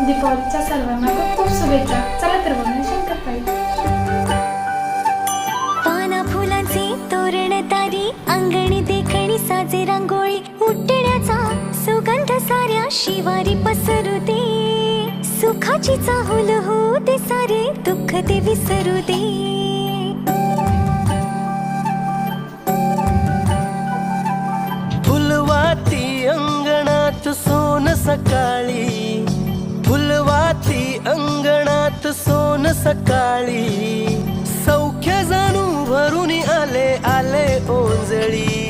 दीपावलीच्या सर्वांना खूप खूप शुभेच्छा. चला तर बघा शंकरपाळी. पाना फुलांचे तोरण तारी, अंगणी देखणी साजे रांगोळी, उठण्याचा सुगंध साऱ्या शिवारी पसरू दे. सुखाची चाहुल होऊ दे, सारे दुःख ते विसरू दे. फुलवाती अंगणात सोन सकाळी, फुलवाती अंगणात सोन सकाळी, सौख्य जाणू भरून आले आले ओंजळी.